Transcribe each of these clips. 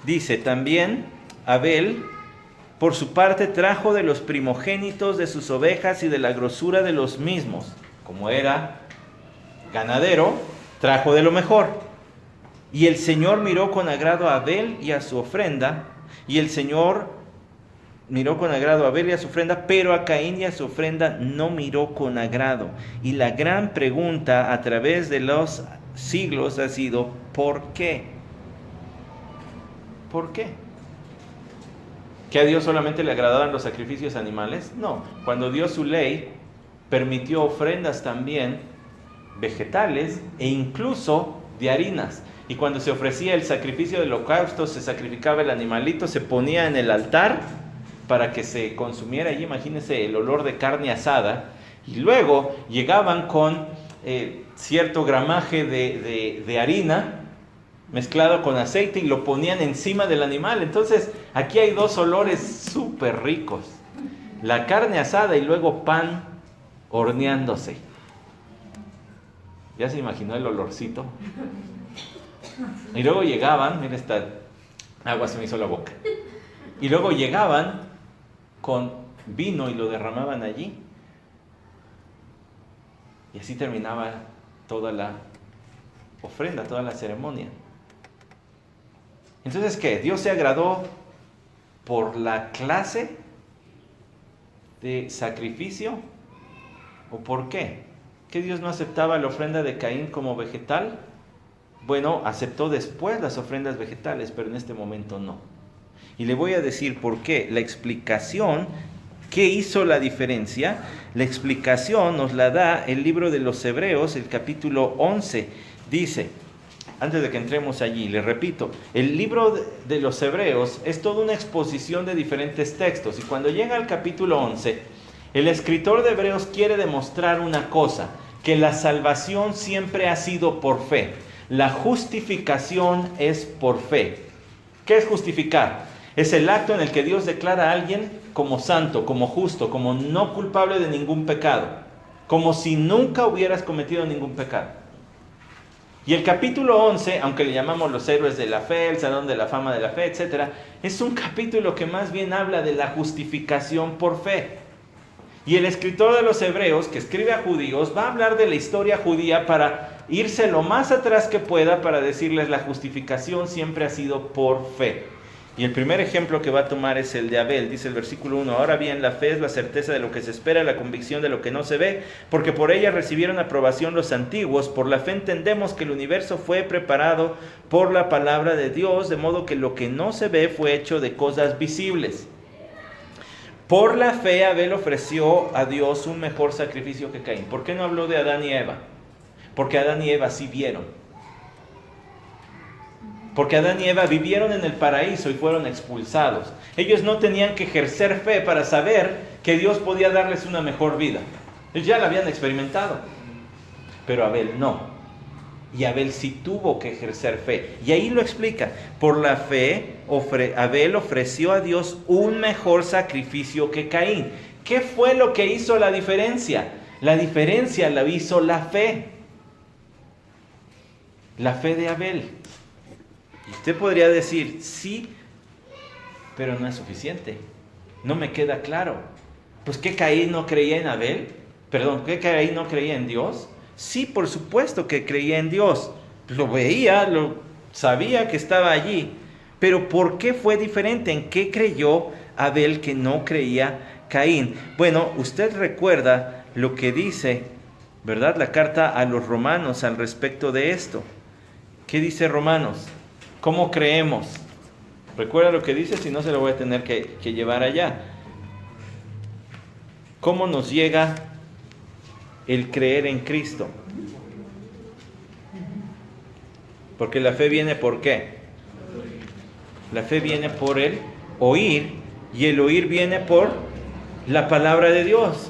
Dice también Abel, por su parte, trajo de los primogénitos de sus ovejas y de la grosura de los mismos. Como era ganadero, trajo de lo mejor. Y el Señor miró con agrado a Abel y a su ofrenda. Y el Señor miró con agrado a Abel y a su ofrenda, pero a Caín y a su ofrenda no miró con agrado. Y la gran pregunta a través de los siglos ha sido, ¿por qué? ¿Por qué? ¿Que a Dios solamente le agradaban los sacrificios animales? No. Cuando dio su ley, permitió ofrendas también vegetales e incluso de harinas. Y cuando se ofrecía el sacrificio del holocausto, se sacrificaba el animalito, se ponía en el altar para que se consumiera allí, imagínense el olor de carne asada. Y luego llegaban con cierto gramaje de harina mezclado con aceite y lo ponían encima del animal. Entonces aquí hay dos olores súper ricos: la carne asada y luego pan horneándose. ¿Ya se imaginó el olorcito? Y luego llegaban, mira, esta agua se me hizo la boca. Y luego llegaban con vino y lo derramaban allí. Y así terminaba toda la ofrenda, toda la ceremonia. Entonces, ¿qué? ¿Dios se agradó por la clase de sacrificio? ¿O por qué? ¿Que Dios no aceptaba la ofrenda de Caín como vegetal? Bueno, aceptó después las ofrendas vegetales, pero en este momento no. Y le voy a decir por qué. La explicación, ¿qué hizo la diferencia? La explicación nos la da el libro de los Hebreos, el capítulo 11. Dice, antes de que entremos allí, le repito, el libro de los Hebreos es toda una exposición de diferentes textos. Y cuando llega al capítulo 11, el escritor de Hebreos quiere demostrar una cosa: que la salvación siempre ha sido por fe. La justificación es por fe. ¿Qué es justificar? Es el acto en el que Dios declara a alguien como santo, como justo, como no culpable de ningún pecado, como si nunca hubieras cometido ningún pecado. Y el capítulo 11, aunque le llamamos los héroes de la fe, el salón de la fama de la fe, etc., es un capítulo que más bien habla de la justificación por fe. Y el escritor de los Hebreos, que escribe a judíos, va a hablar de la historia judía para irse lo más atrás que pueda para decirles: la justificación siempre ha sido por fe. Y el primer ejemplo que va a tomar es el de Abel. Dice el versículo 1: ahora bien, la fe es la certeza de lo que se espera, la convicción de lo que no se ve, porque por ella recibieron aprobación los antiguos. Por la fe entendemos que el universo fue preparado por la palabra de Dios, de modo que lo que no se ve fue hecho de cosas visibles. Por la fe Abel ofreció a Dios un mejor sacrificio que Caín. ¿Por qué no habló de Adán y Eva? Porque Adán y Eva sí vieron. Porque Adán y Eva vivieron en el paraíso y fueron expulsados. Ellos no tenían que ejercer fe para saber que Dios podía darles una mejor vida. Ellos ya la habían experimentado. Pero Abel no. Y Abel sí tuvo que ejercer fe. Y ahí lo explica. Por la fe, Abel ofreció a Dios un mejor sacrificio que Caín. ¿Qué fue lo que hizo la diferencia? La diferencia la hizo la fe. La fe de Abel. Y usted podría decir, sí, pero no es suficiente. No me queda claro. Pues ¿qué Caín no creía en Abel? Perdón, ¿qué Caín no creía en Dios? Sí, por supuesto que creía en Dios. Lo veía, lo sabía que estaba allí. Pero ¿por qué fue diferente? ¿En qué creyó Abel que no creía Caín? Bueno, usted recuerda lo que dice, ¿verdad?, la carta a los romanos al respecto de esto. ¿Qué dice Romanos? ¿Cómo creemos? Recuerda lo que dice, si no se lo voy a tener que llevar allá. ¿Cómo nos llega el creer en Cristo? Porque la fe viene ¿por qué? La fe viene por el oír, y el oír viene por la palabra de Dios.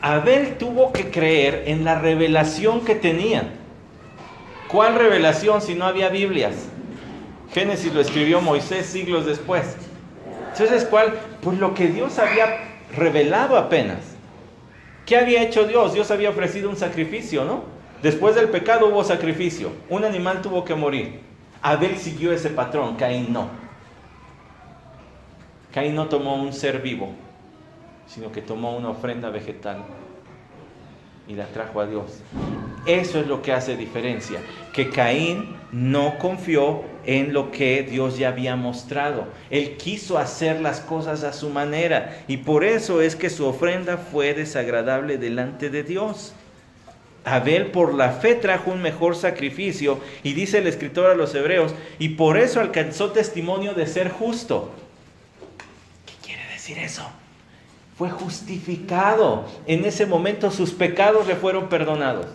Abel tuvo que creer en la revelación que tenían. ¿Cuál revelación si no había Biblias? Génesis lo escribió Moisés siglos después. Entonces, ¿cuál? Pues lo que Dios había revelado apenas. ¿Qué había hecho Dios? Dios había ofrecido un sacrificio, ¿no? Después del pecado hubo sacrificio. Un animal tuvo que morir. Abel siguió ese patrón, Caín no. Caín no tomó un ser vivo, sino que tomó una ofrenda vegetal y la trajo a Dios. Eso es lo que hace diferencia, que Caín no confió en lo que Dios ya había mostrado. Él quiso hacer las cosas a su manera y por eso es que su ofrenda fue desagradable delante de Dios. Abel por la fe trajo un mejor sacrificio y dice el escritor a los Hebreos, y por eso alcanzó testimonio de ser justo. ¿Qué quiere decir eso? Fue justificado. En ese momento sus pecados le fueron perdonados.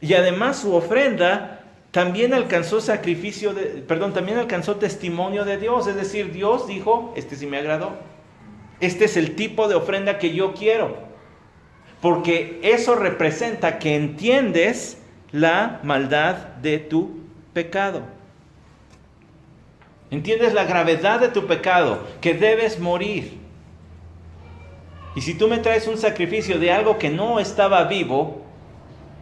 Y además su ofrenda también alcanzó también alcanzó testimonio de Dios. Es decir, Dios dijo, este sí me agradó. Este es el tipo de ofrenda que yo quiero. Porque eso representa que entiendes la maldad de tu pecado. Entiendes la gravedad de tu pecado, que debes morir. Y si tú me traes un sacrificio de algo que no estaba vivo,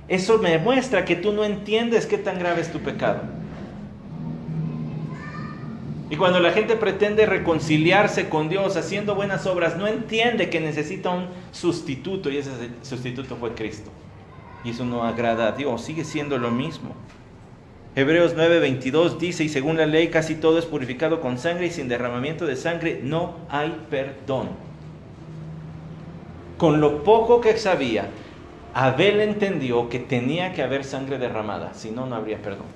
eso me muestra que tú no entiendes qué tan grave es tu pecado. Y cuando la gente pretende reconciliarse con Dios haciendo buenas obras, no entiende que necesita un sustituto, y ese sustituto fue Cristo. Y eso no agrada a Dios, sigue siendo lo mismo. Hebreos 9:22 dice, y según la ley casi todo es purificado con sangre, y sin derramamiento de sangre no hay perdón. Con lo poco que sabía, Abel entendió que tenía que haber sangre derramada, si no, no habría perdón.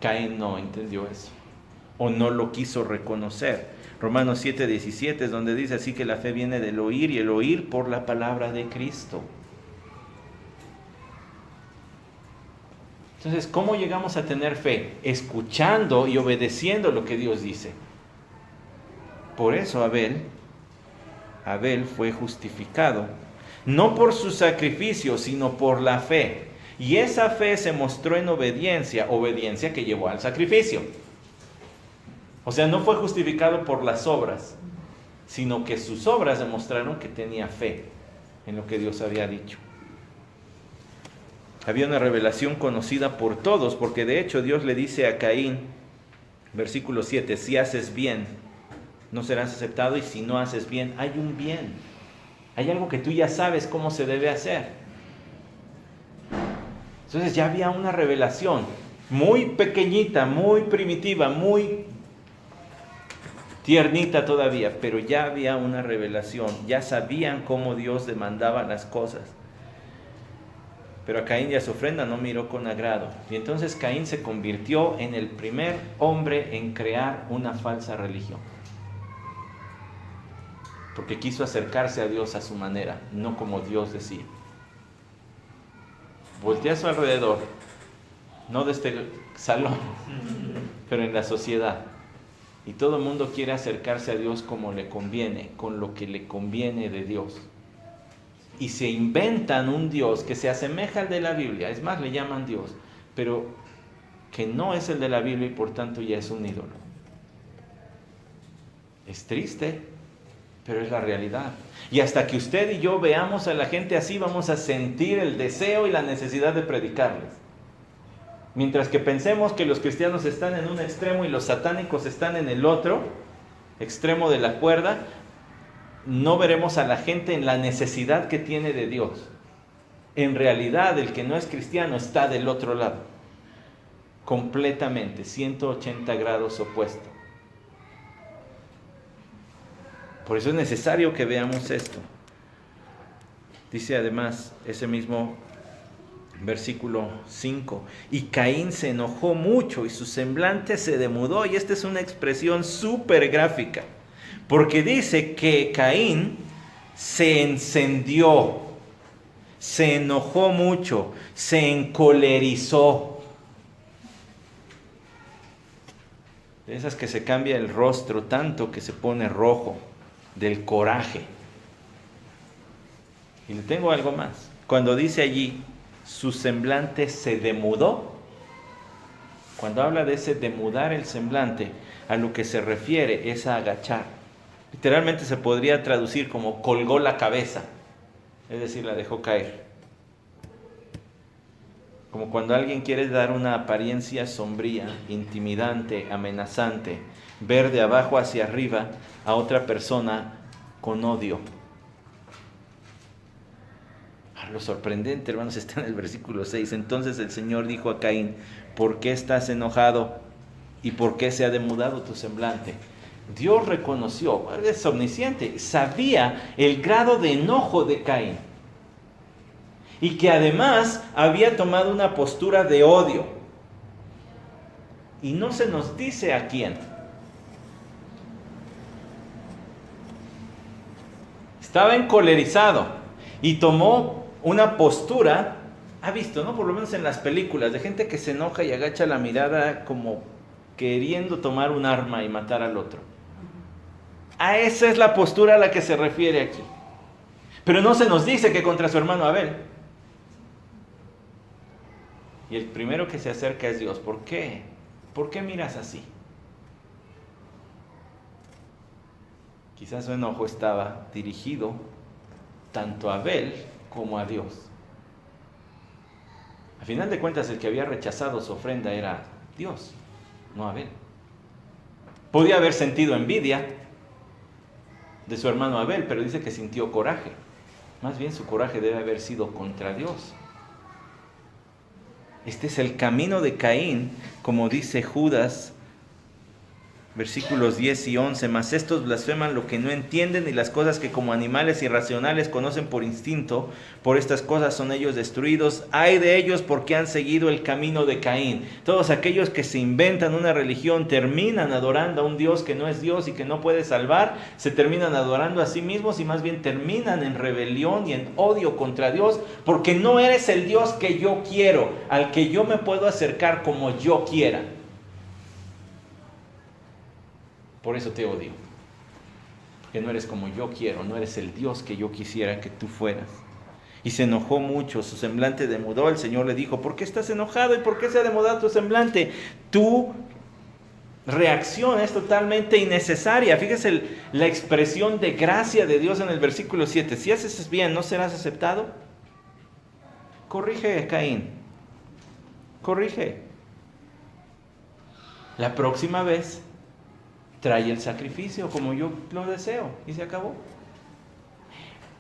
Caín no entendió eso, o no lo quiso reconocer. Romanos 7:17 es donde dice, así que la fe viene del oír, y el oír por la palabra de Cristo. Entonces, ¿cómo llegamos a tener fe? Escuchando y obedeciendo lo que Dios dice. Por eso Abel fue justificado, no por su sacrificio, sino por la fe. Y esa fe se mostró en obediencia que llevó al sacrificio. O sea, no fue justificado por las obras, sino que sus obras demostraron que tenía fe en lo que Dios había dicho. Había una revelación conocida por todos, porque de hecho Dios le dice a Caín, versículo 7, si haces bien, no serás aceptado, y si no haces bien, hay un bien. Hay algo que tú ya sabes cómo se debe hacer. Entonces ya había una revelación muy pequeñita, muy primitiva, muy tiernita todavía, pero ya había una revelación, ya sabían cómo Dios demandaba las cosas. Pero a Caín y a su ofrenda no miró con agrado. Y entonces Caín se convirtió en el primer hombre en crear una falsa religión. Porque quiso acercarse a Dios a su manera, no como Dios decía. Voltea a su alrededor, no de este salón, pero en la sociedad. Y todo el mundo quiere acercarse a Dios como le conviene, con lo que le conviene de Dios. Y se inventan un Dios que se asemeja al de la Biblia, es más, le llaman Dios, pero que no es el de la Biblia y por tanto ya es un ídolo. Es triste, pero es la realidad. Y hasta que usted y yo veamos a la gente así, vamos a sentir el deseo y la necesidad de predicarles. Mientras que pensemos que los cristianos están en un extremo y los satánicos están en el otro extremo de la cuerda, no veremos a la gente en la necesidad que tiene de Dios. En realidad, el que no es cristiano está del otro lado, completamente, 180 grados opuesto. Por eso es necesario que veamos esto. Dice además ese mismo versículo 5, y Caín se enojó mucho y su semblante se demudó, y esta es una expresión súper gráfica, porque dice que Caín se encendió, se enojó mucho, se encolerizó. De esas que se cambia el rostro tanto que se pone rojo, del coraje. Y le tengo algo más. Cuando dice allí, su semblante se demudó, cuando habla de ese demudar el semblante, a lo que se refiere es a agachar. Literalmente se podría traducir como colgó la cabeza, es decir, la dejó caer. Como cuando alguien quiere dar una apariencia sombría, intimidante, amenazante, ver de abajo hacia arriba a otra persona con odio. Lo sorprendente, hermanos, está en el versículo 6. Entonces el Señor dijo a Caín: ¿por qué estás enojado? ¿Y por qué se ha demudado tu semblante? Dios reconoció, es omnisciente, sabía el grado de enojo de Caín. Y que además había tomado una postura de odio. Y no se nos dice a quién. Estaba encolerizado y tomó una postura, ha visto, ¿no? Por lo menos en las películas, de gente que se enoja y agacha la mirada como queriendo tomar un arma y matar al otro. A esa es la postura a la que se refiere aquí. Pero no se nos dice que contra su hermano Abel. Y el primero que se acerca es Dios. ¿Por qué? ¿Por qué miras así? Quizás su enojo estaba dirigido tanto a Abel como a Dios. A final de cuentas, el que había rechazado su ofrenda era Dios, no Abel. Podía haber sentido envidia de su hermano Abel, pero dice que sintió coraje. Más bien su coraje debe haber sido contra Dios. Este es el camino de Caín, como dice Judas, versículos 10 y 11. Mas estos blasfeman lo que no entienden, y las cosas que como animales irracionales conocen por instinto, por estas cosas son ellos destruidos. Ay de ellos, porque han seguido el camino de Caín. Todos aquellos que se inventan una religión terminan adorando a un Dios que no es Dios y que no puede salvar, se terminan adorando a sí mismos y más bien terminan en rebelión y en odio contra Dios, porque no eres el Dios que yo quiero, al que yo me puedo acercar como yo quiera. Por eso te odio, porque no eres como yo quiero, no eres el Dios que yo quisiera que tú fueras. Y se enojó mucho, su semblante demudó. El Señor le dijo: ¿por qué estás enojado y por qué se ha demudado tu semblante? Tu reacción es totalmente innecesaria. Fíjese la expresión de gracia de Dios en el versículo 7. Si haces bien, ¿no serás aceptado? Corrige, Caín, corrige. La próxima vez trae el sacrificio como yo lo deseo, y se acabó.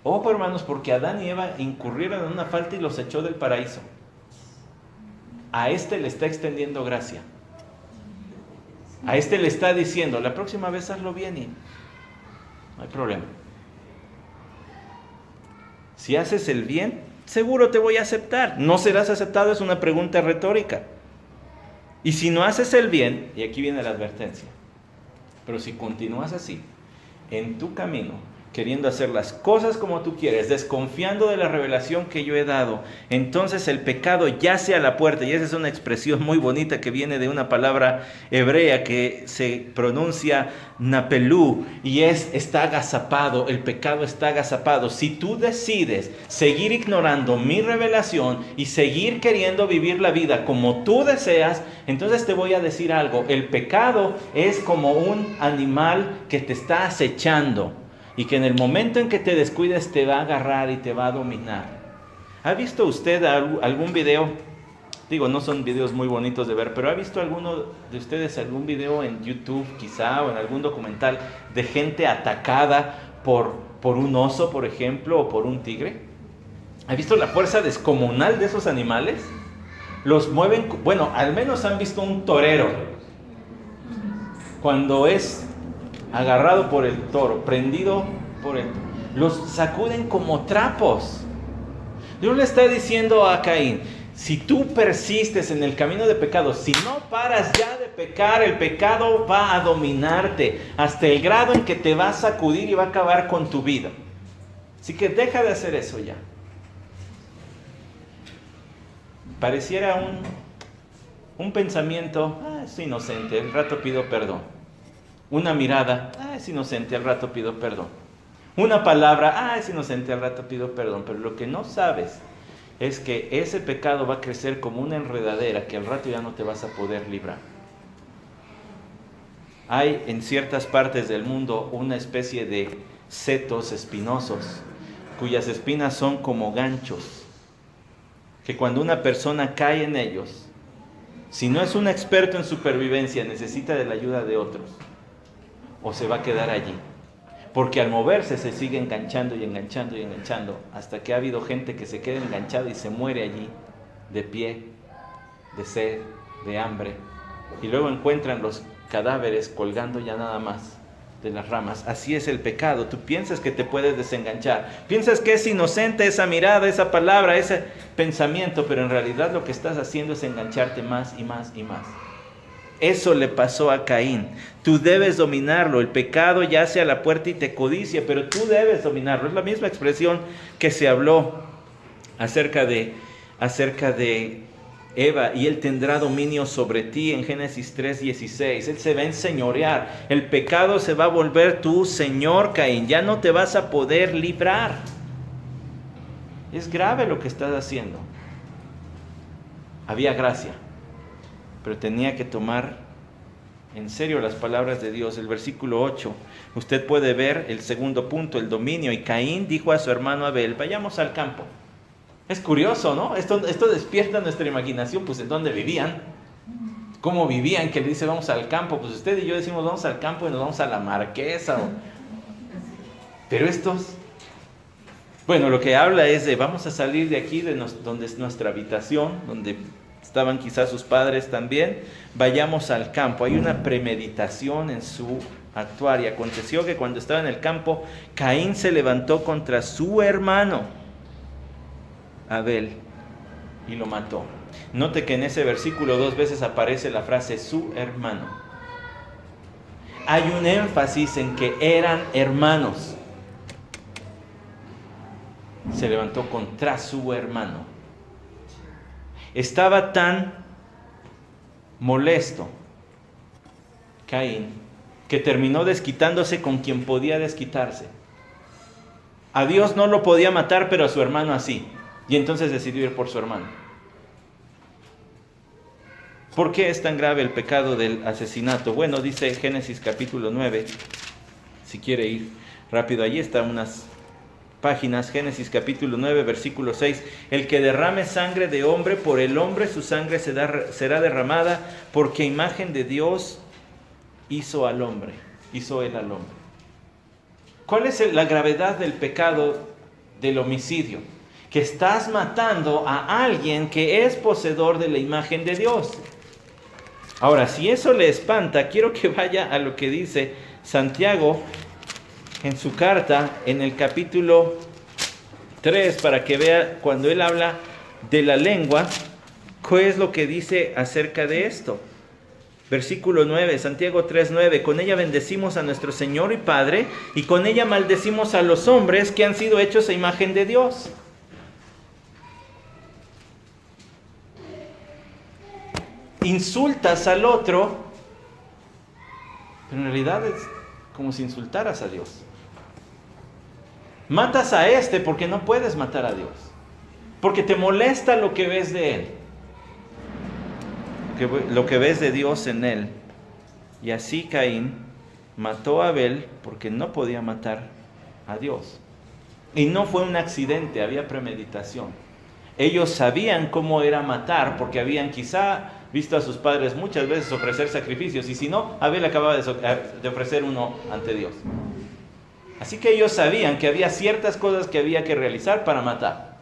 Ojo, hermanos, porque Adán y Eva incurrieron en una falta y los echó del paraíso. A este le está extendiendo gracia. A este le está diciendo: la próxima vez hazlo bien y no hay problema. Si haces el bien, seguro te voy a aceptar. ¿No serás aceptado? Es una pregunta retórica. Y si no haces el bien, y aquí viene la advertencia, pero si continúas así, en tu camino, queriendo hacer las cosas como tú quieres, desconfiando de la revelación que yo he dado, entonces el pecado yace a la puerta. Y esa es una expresión muy bonita que viene de una palabra hebrea que se pronuncia napelú, y está agazapado. El pecado está agazapado. Si tú decides seguir ignorando mi revelación y seguir queriendo vivir la vida como tú deseas, entonces te voy a decir algo: el pecado es como un animal que te está acechando, y que en el momento en que te descuides te va a agarrar y te va a dominar. ¿Ha visto usted algún video? Digo, no son videos muy bonitos de ver, pero ¿ha visto alguno de ustedes algún video en YouTube quizá, o en algún documental de gente atacada por un oso, por ejemplo, o por un tigre? ¿Ha visto la fuerza descomunal de esos animales? Los mueven, bueno, al menos han visto un torero cuando es agarrado por el toro, prendido por el toro, los sacuden como trapos. Dios le está diciendo a Caín: si tú persistes en el camino de pecado, si no paras ya de pecar, el pecado va a dominarte hasta el grado en que te va a sacudir y va a acabar con tu vida. Así que deja de hacer eso ya. Pareciera un pensamiento: es inocente, al rato pido perdón. Una mirada: es inocente, al rato pido perdón. Una palabra: es inocente, al rato pido perdón. Pero lo que no sabes es que ese pecado va a crecer como una enredadera que al rato ya no te vas a poder librar. Hay en ciertas partes del mundo una especie de setos espinosos, cuyas espinas son como ganchos que cuando una persona cae en ellos, si no es un experto en supervivencia, necesita de la ayuda de otros, o se va a quedar allí. Porque al moverse se sigue enganchando y enganchando y enganchando, hasta que ha habido gente que se queda enganchada y se muere allí, de pie, de sed, de hambre. Y luego encuentran los cadáveres colgando ya nada más de las ramas. Así es el pecado. Tú piensas que te puedes desenganchar. Piensas que es inocente esa mirada, esa palabra, ese pensamiento, pero en realidad lo que estás haciendo es engancharte más y más y más. Eso le pasó a Caín. Tú debes dominarlo. El pecado yace a la puerta y te codicia, pero tú debes dominarlo. Es la misma expresión que se habló acerca de Eva, y él tendrá dominio sobre ti en Génesis 3:16. Él se va a enseñorear. El pecado se va a volver tu señor, Caín. Ya no te vas a poder librar. Es grave lo que estás haciendo. Había gracia, pero tenía que tomar en serio las palabras de Dios. El versículo 8, usted puede ver el segundo punto, el dominio. Y Caín dijo a su hermano Abel: vayamos al campo. Es curioso, ¿no? Esto despierta nuestra imaginación, pues en dónde vivían, cómo vivían, que le dice vamos al campo. Pues usted y yo decimos vamos al campo y nos vamos a la Marquesa. Pero estos, bueno, lo que habla es de vamos a salir de aquí, donde es nuestra habitación, donde estaban quizás sus padres también, vayamos al campo. Hay una premeditación en su actuar. Y aconteció que cuando estaba en el campo, Caín se levantó contra su hermano Abel y lo mató. Note que en ese versículo 2 veces aparece la frase su hermano. Hay un énfasis en que eran hermanos. Se levantó contra su hermano. Estaba tan molesto Caín que terminó desquitándose con quien podía desquitarse. A Dios no lo podía matar, pero a su hermano así. Y entonces decidió ir por su hermano. ¿Por qué es tan grave el pecado del asesinato? Bueno, dice Génesis capítulo 9, si quiere ir rápido, allí están unas páginas. Génesis capítulo 9, versículo 6. El que derrame sangre de hombre, por el hombre su sangre será derramada, porque imagen de Dios hizo él al hombre. ¿Cuál es la gravedad del pecado del homicidio? Que estás matando a alguien que es poseedor de la imagen de Dios. Ahora, si eso le espanta, quiero que vaya a lo que dice Santiago en su carta, en el capítulo 3, para que vea cuando él habla de la lengua, qué es lo que dice acerca de esto. Versículo 9, Santiago 3:9, con ella bendecimos a nuestro Señor y Padre, y con ella maldecimos a los hombres que han sido hechos a imagen de Dios. Insultas al otro, pero en realidad es como si insultaras a Dios. Matas a este porque no puedes matar a Dios, porque te molesta lo que ves de él, lo que ves de Dios en él. Y así Caín mató a Abel porque no podía matar a Dios. Y no fue un accidente, había premeditación. Ellos sabían cómo era matar, porque habían quizá visto a sus padres muchas veces ofrecer sacrificios, y si no, Abel acababa de ofrecer uno ante Dios. Así que ellos sabían que había ciertas cosas que había que realizar para matar.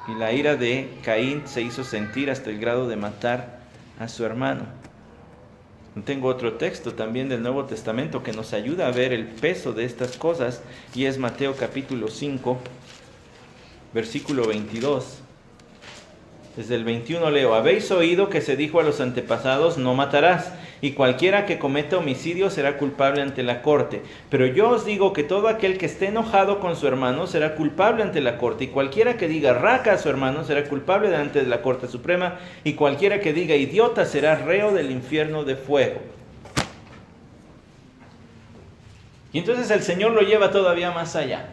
Y la ira de Caín se hizo sentir hasta el grado de matar a su hermano. Tengo otro texto también del Nuevo Testamento que nos ayuda a ver el peso de estas cosas, y es Mateo capítulo 5, versículo 22. Desde el 21 leo: habéis oído que se dijo a los antepasados, no matarás, y cualquiera que cometa homicidio será culpable ante la corte. Pero yo os digo que todo aquel que esté enojado con su hermano será culpable ante la corte, y cualquiera que diga raca a su hermano será culpable delante de la Corte Suprema, y cualquiera que diga idiota será reo del infierno de fuego. Y entonces el Señor lo lleva todavía más allá.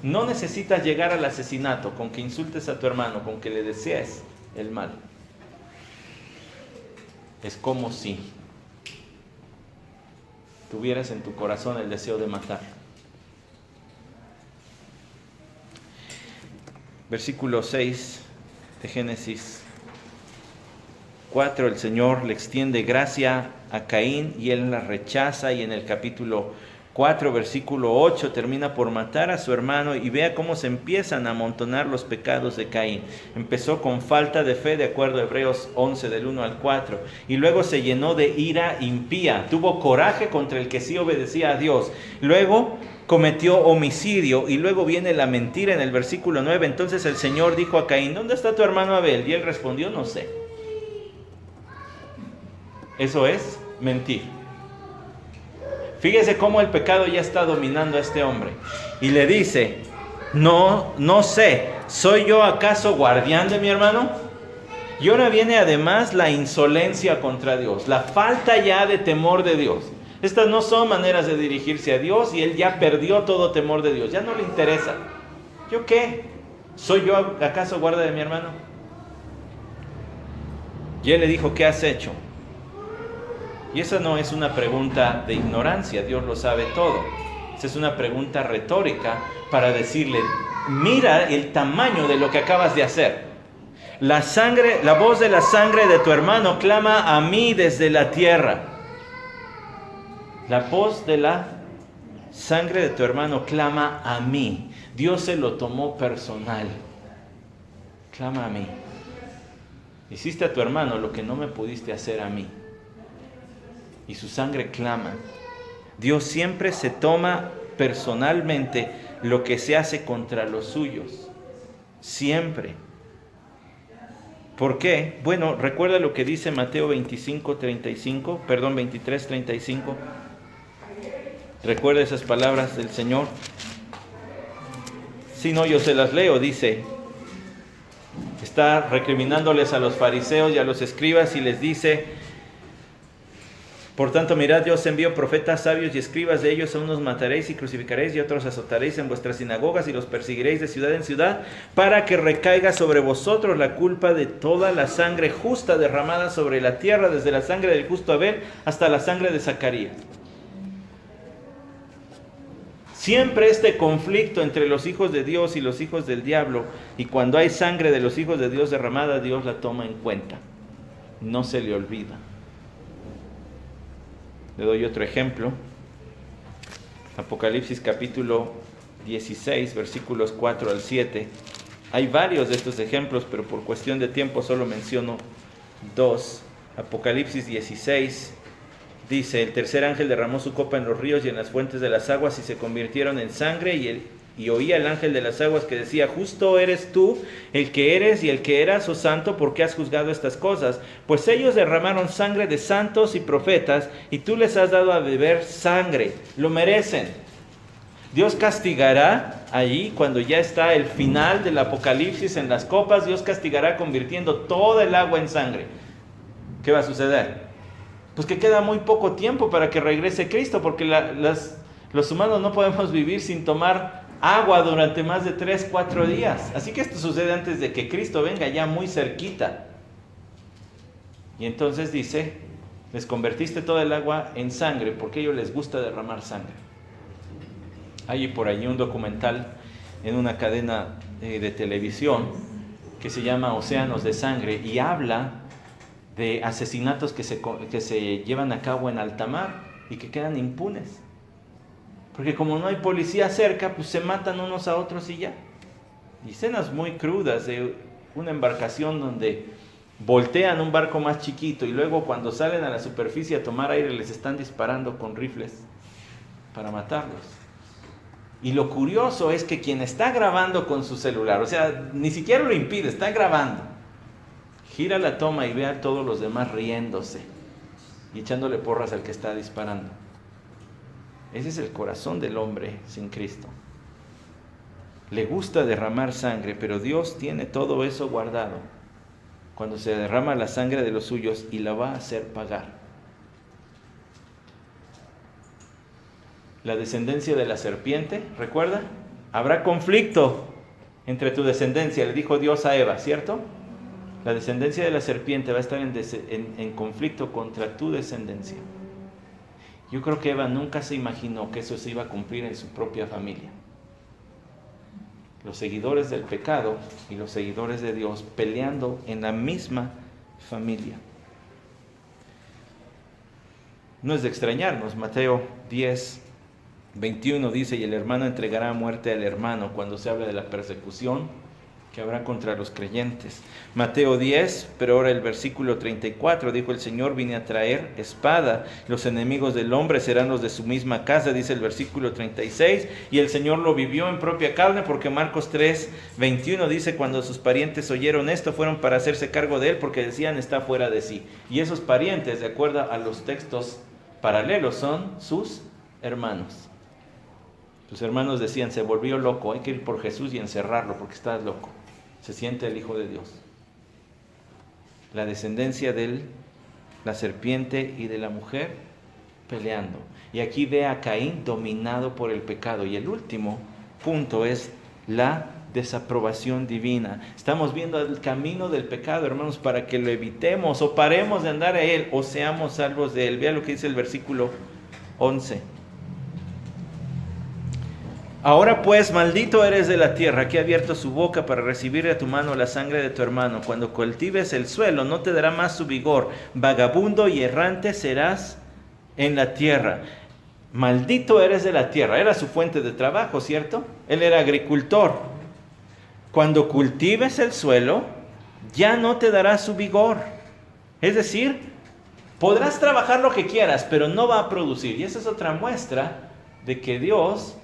No necesitas llegar al asesinato con que insultes a tu hermano, con que le desees el mal. Es como si tuvieras en tu corazón el deseo de matar. versículo 6 de Génesis 4, el Señor le extiende gracia a Caín y él la rechaza, y en el capítulo 4, versículo 8, termina por matar a su hermano, y vea cómo se empiezan a amontonar los pecados de Caín. Empezó con falta de fe, de acuerdo a Hebreos 11, del 1 al 4, y luego se llenó de ira impía, tuvo coraje contra el que sí obedecía a Dios, luego cometió homicidio, y luego viene la mentira en el versículo 9. Entonces el Señor dijo a Caín: ¿dónde está tu hermano Abel? Y él respondió: no sé. Eso es mentir. Fíjese cómo el pecado ya está dominando a este hombre. Y le dice: no sé, ¿soy yo acaso guardián de mi hermano? Y ahora viene además la insolencia contra Dios, la falta ya de temor de Dios. Estas no son maneras de dirigirse a Dios, y él ya perdió todo temor de Dios, ya no le interesa. ¿Yo qué? ¿Soy yo acaso guarda de mi hermano? Y él le dijo: ¿qué has hecho? Y esa no es una pregunta de ignorancia, Dios lo sabe todo. Esa es una pregunta retórica para decirle: mira el tamaño de lo que acabas de hacer. La voz de la sangre de tu hermano clama a mí desde la tierra. La voz de la sangre de tu hermano clama a mí. Dios se lo tomó personal. Clama a mí. Hiciste a tu hermano lo que no me pudiste hacer a mí. Y su sangre clama. Dios siempre se toma personalmente lo que se hace contra los suyos. Siempre. ¿Por qué? Bueno, recuerda lo que dice Mateo 23:35. Recuerda esas palabras del Señor. Si no, yo se las leo. Dice, está recriminándoles a los fariseos y a los escribas y les dice: por tanto, mirad, yo os envío profetas, sabios y escribas. De ellos a unos mataréis y crucificaréis, y a otros azotaréis en vuestras sinagogas y los perseguiréis de ciudad en ciudad, para que recaiga sobre vosotros la culpa de toda la sangre justa derramada sobre la tierra, desde la sangre del justo Abel hasta la sangre de Zacarías. Siempre este conflicto entre los hijos de Dios y los hijos del diablo, y cuando hay sangre de los hijos de Dios derramada, Dios la toma en cuenta. No se le olvida. Le doy otro ejemplo. Apocalipsis capítulo 16, versículos 4 al 7. Hay varios de estos ejemplos, pero por cuestión de tiempo solo menciono dos. Apocalipsis 16 dice: el tercer ángel derramó su copa en los ríos y en las fuentes de las aguas, y se convirtieron en sangre, y oía el ángel de las aguas que decía: justo eres tú, el que eres y el que eras, oh santo, porque has juzgado estas cosas. Pues ellos derramaron sangre de santos y profetas, y tú les has dado a beber sangre. Lo merecen. Dios castigará allí, cuando ya está el final del Apocalipsis en las copas, Dios castigará convirtiendo toda el agua en sangre. ¿Qué va a suceder? Pues que queda muy poco tiempo para que regrese Cristo, porque los humanos no podemos vivir sin tomar agua durante más de 3-4 días. Así que esto sucede antes de que Cristo venga, ya muy cerquita. Y entonces dice: les convertiste toda el agua en sangre, porque a ellos les gusta derramar sangre. Hay por allí un documental en una cadena de televisión que se llama Océanos de Sangre, y habla de asesinatos que se llevan a cabo en alta mar y que quedan impunes. Porque como no hay policía cerca, pues se matan unos a otros y ya. Y escenas muy crudas de una embarcación donde voltean un barco más chiquito, y luego cuando salen a la superficie a tomar aire les están disparando con rifles para matarlos. Y lo curioso es que quien está grabando con su celular, o sea, ni siquiera lo impide, está grabando, gira la toma y ve a todos los demás riéndose y echándole porras al que está disparando. Ese es el corazón del hombre sin Cristo. Le gusta derramar sangre, pero Dios tiene todo eso guardado cuando se derrama la sangre de los suyos, y la va a hacer pagar. La descendencia de la serpiente, ¿recuerda? Habrá conflicto entre tu descendencia, le dijo Dios a Eva, ¿cierto? La descendencia de la serpiente va a estar en conflicto contra tu descendencia. Yo creo que Eva nunca se imaginó que eso se iba a cumplir en su propia familia. los seguidores del pecado y los seguidores de Dios peleando en la misma familia. No es de extrañarnos, Mateo 10:21 dice: y el hermano entregará a muerte al hermano, cuando se habla de la persecución que habrá contra los creyentes. Mateo 10, pero ahora el versículo 34, dijo: el Señor vine a traer espada, los enemigos del hombre serán los de su misma casa, dice el versículo 36, y el Señor lo vivió en propia carne, porque Marcos 3:21 dice: cuando sus parientes oyeron esto, fueron para hacerse cargo de él, porque decían: está fuera de sí. Y esos parientes, de acuerdo a los textos paralelos, son sus hermanos. Sus hermanos decían: se volvió loco, hay que ir por Jesús y encerrarlo porque está loco. Se siente el Hijo de Dios. La descendencia de la serpiente y de la mujer peleando. Y aquí ve a Caín dominado por el pecado. Y el último punto es la desaprobación divina. Estamos viendo el camino del pecado, hermanos, para que lo evitemos o paremos de andar a él o seamos salvos de él. Vea lo que dice el versículo 11. Ahora pues, maldito eres de la tierra, que ha abierto su boca para recibir de tu mano la sangre de tu hermano. Cuando cultives el suelo, no te dará más su vigor. Vagabundo y errante serás en la tierra. Maldito eres de la tierra. Era su fuente de trabajo, ¿cierto? Él era agricultor. Cuando cultives el suelo, ya no te dará su vigor. Es decir, podrás trabajar lo que quieras, pero no va a producir. Y esa es otra muestra de que Dios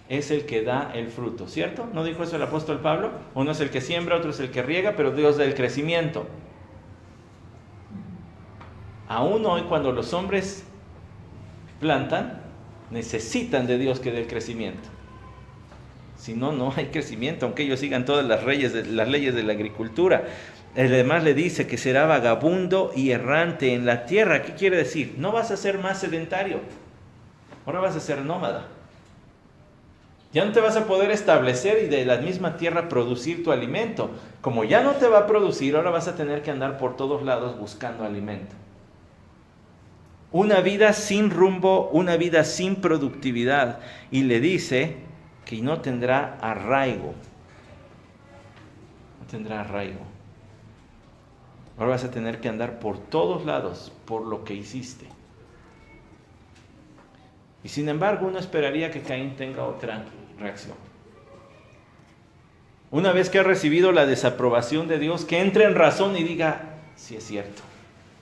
es el que da el fruto, ¿cierto? ¿No dijo eso el apóstol Pablo? Uno es el que siembra, otro es el que riega, pero Dios da el crecimiento. Aún hoy, cuando los hombres plantan, necesitan de Dios que dé el crecimiento. Si no, no hay crecimiento, aunque ellos sigan todas las leyes de la agricultura. Además le dice que será vagabundo y errante en la tierra. ¿Qué quiere decir? No vas a ser más sedentario, ahora vas a ser nómada. Ya no te vas a poder establecer y de la misma tierra producir tu alimento. Como ya no te va a producir, ahora vas a tener que andar por todos lados buscando alimento. Una vida sin rumbo, una vida sin productividad. Y le dice que no tendrá arraigo. No tendrá arraigo. Ahora vas a tener que andar por todos lados por lo que hiciste. Y sin embargo, uno esperaría que Caín tenga otra reacción. Una vez que ha recibido la desaprobación de Dios, que entre en razón y diga: sí es cierto,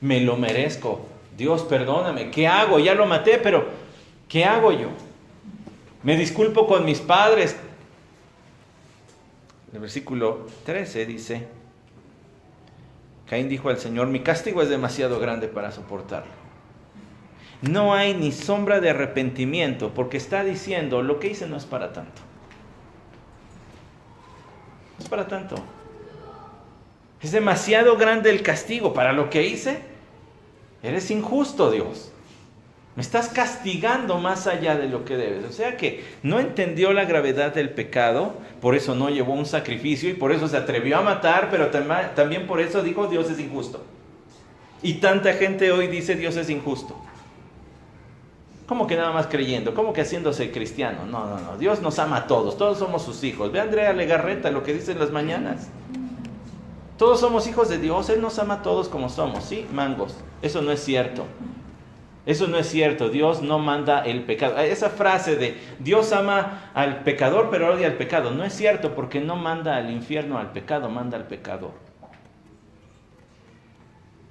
me lo merezco, Dios perdóname, ¿qué hago? Ya lo maté, pero ¿qué hago yo? Me disculpo con mis padres. El versículo 13 dice: Caín dijo al Señor: mi castigo es demasiado grande para soportarlo. No hay ni sombra de arrepentimiento, porque está diciendo: lo que hice no es para tanto. No es para tanto. Es demasiado grande el castigo para lo que hice. Eres injusto, Dios. Me estás castigando más allá de lo que debes. O sea que no entendió la gravedad del pecado, por eso no llevó un sacrificio y por eso se atrevió a matar, pero también por eso dijo: Dios es injusto. Y tanta gente hoy dice: Dios es injusto. ¿Cómo que nada más creyendo? ¿Cómo que haciéndose cristiano? No. Dios nos ama a todos. Todos somos sus hijos. Ve a Andrea Legarreta lo que dice en las mañanas. Todos somos hijos de Dios. Él nos ama a todos como somos. ¿Sí? Mangos. Eso no es cierto. Eso no es cierto. Dios no manda el pecado. Esa frase de Dios ama al pecador pero odia al pecado. No es cierto, porque no manda al infierno al pecado, manda al pecador.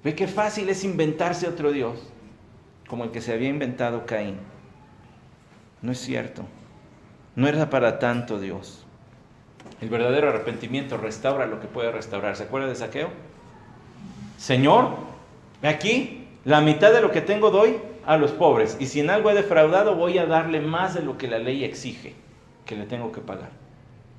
Ve qué fácil es inventarse otro Dios, como el que se había inventado Caín. No es cierto. No era para tanto Dios. El verdadero arrepentimiento restaura lo que puede restaurar. ¿Se acuerda de Zaqueo? Señor, aquí la mitad de lo que tengo doy a los pobres. Y si en algo he defraudado, voy a darle más de lo que la ley exige que le tengo que pagar.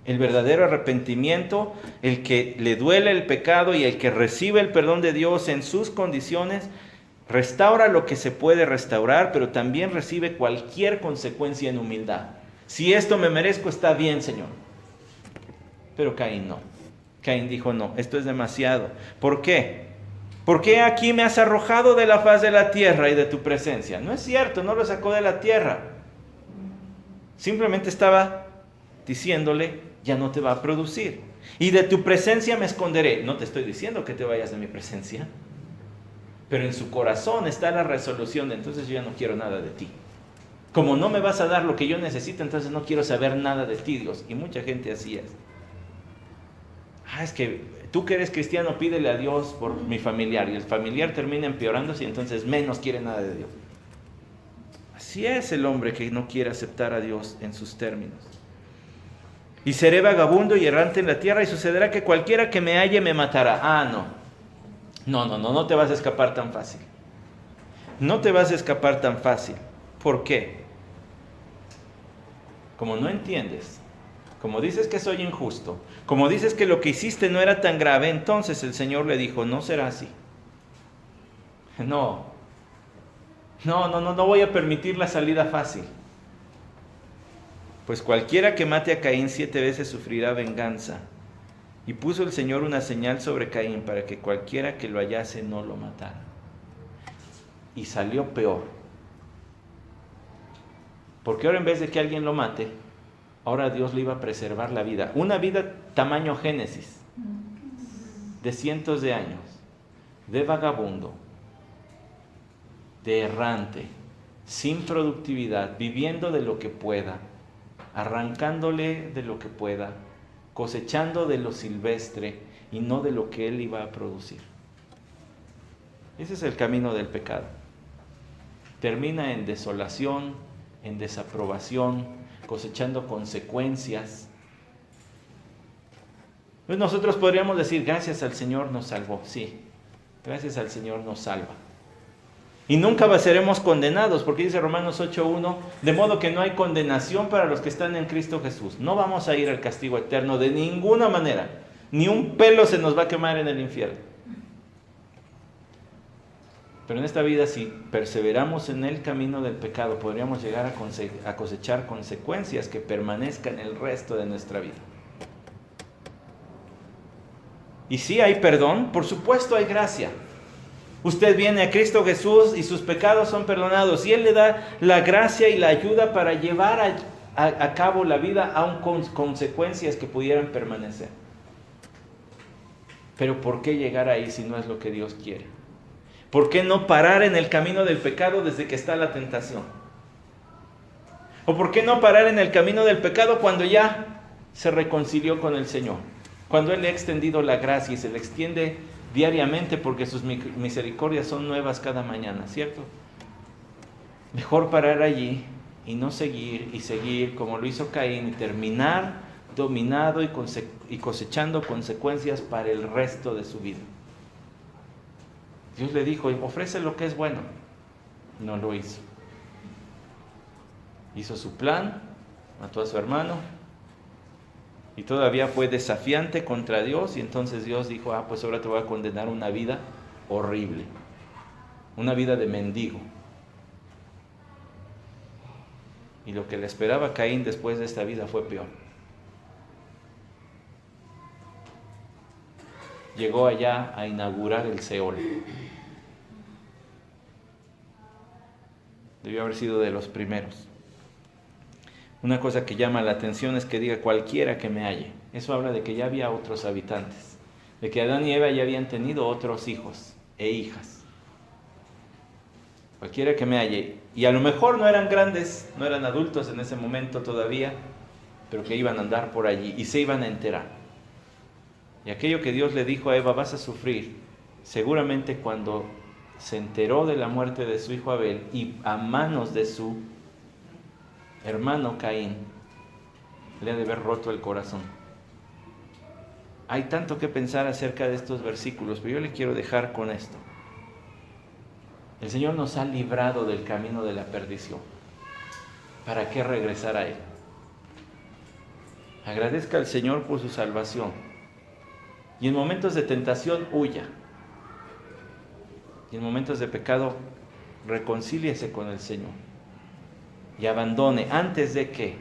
El verdadero arrepentimiento, el que le duele el pecado y el que recibe el perdón de Dios en sus condiciones, restaura lo que se puede restaurar, pero también recibe cualquier consecuencia en humildad. Si esto me merezco, está bien, Señor. Pero Caín no. Caín dijo: no, esto es demasiado. ¿Por qué? ¿Por qué aquí me has arrojado de la faz de la tierra y de tu presencia? No es cierto, no lo sacó de la tierra. Simplemente estaba diciéndole: ya no te va a producir. Y de tu presencia me esconderé. No te estoy diciendo que te vayas de mi presencia, pero en su corazón está la resolución de entonces yo ya no quiero nada de ti. Como no me vas a dar lo que yo necesito, entonces no quiero saber nada de ti, Dios. Y mucha gente así es. Es que tú que eres cristiano, pídele a Dios por mi familiar. Y el familiar termina empeorándose y entonces menos quiere nada de Dios. Así es el hombre que no quiere aceptar a Dios en sus términos. Y seré vagabundo y errante en la tierra, y sucederá que cualquiera que me halle me matará. No te vas a escapar tan fácil. No te vas a escapar tan fácil. ¿Por qué? Como no entiendes, como dices que soy injusto, como dices que lo que hiciste no era tan grave, entonces el Señor le dijo, no será así. No voy a permitir la salida fácil. Pues cualquiera que mate a Caín 7 veces sufrirá venganza. Y puso el Señor una señal sobre Caín para que cualquiera que lo hallase no lo matara. Y salió peor. Porque ahora en vez de que alguien lo mate, ahora Dios le iba a preservar la vida. Una vida tamaño Génesis, de cientos de años, de vagabundo, de errante, sin productividad, viviendo de lo que pueda, arrancándole de lo que pueda, cosechando de lo silvestre y no de lo que él iba a producir. Ese es el camino del pecado. Termina en desolación, en desaprobación, cosechando consecuencias. Pues nosotros podríamos decir, gracias al Señor nos salvó. Sí, gracias al Señor nos salva. Y nunca seremos condenados, porque dice Romanos 8:1, de modo que no hay condenación para los que están en Cristo Jesús. No vamos a ir al castigo eterno de ninguna manera. Ni un pelo se nos va a quemar en el infierno. Pero en esta vida, si perseveramos en el camino del pecado, podríamos llegar a cosechar consecuencias que permanezcan el resto de nuestra vida. Y sí hay perdón, por supuesto hay gracia. Usted viene a Cristo Jesús y sus pecados son perdonados. Y Él le da la gracia y la ayuda para llevar a cabo la vida aun con consecuencias que pudieran permanecer. Pero ¿por qué llegar ahí si no es lo que Dios quiere? ¿Por qué no parar en el camino del pecado desde que está la tentación? ¿O por qué no parar en el camino del pecado cuando ya se reconcilió con el Señor? Cuando Él le ha extendido la gracia y se le extiende diariamente porque sus misericordias son nuevas cada mañana, ¿cierto? Mejor parar allí y no seguir como lo hizo Caín y terminar dominado y cosechando consecuencias para el resto de su vida. Dios le dijo, ofrece lo que es bueno. No lo hizo. Hizo su plan, mató a su hermano y todavía fue desafiante contra Dios, y entonces Dios dijo, pues ahora te voy a condenar a una vida horrible, una vida de mendigo. Y lo que le esperaba a Caín después de esta vida fue peor. Llegó allá a inaugurar el Seol. Debió haber sido de los primeros. Una cosa que llama la atención es que diga cualquiera que me halle. Eso habla de que ya había otros habitantes, de que Adán y Eva ya habían tenido otros hijos e hijas. Cualquiera que me halle. Y a lo mejor no eran grandes, no eran adultos en ese momento todavía, pero que iban a andar por allí y se iban a enterar. Y aquello que Dios le dijo a Eva, vas a sufrir, seguramente cuando se enteró de la muerte de su hijo Abel y a manos de su hermano Caín, le ha de haber roto el corazón. Hay tanto que pensar acerca de estos versículos, pero yo le quiero dejar con esto. El Señor nos ha librado del camino de la perdición. ¿Para qué regresar a Él? Agradezca al Señor por su salvación. Y en momentos de tentación, huya. Y en momentos de pecado, reconcíliese con el Señor. Y abandone antes de que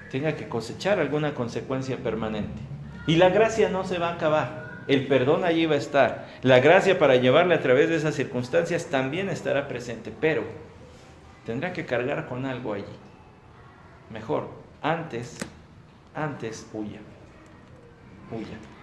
tenga que cosechar alguna consecuencia permanente. Y la gracia no se va a acabar. El perdón allí va a estar. La gracia para llevarle a través de esas circunstancias también estará presente. Pero tendrá que cargar con algo allí. Mejor, antes Antes huyan. Huyan.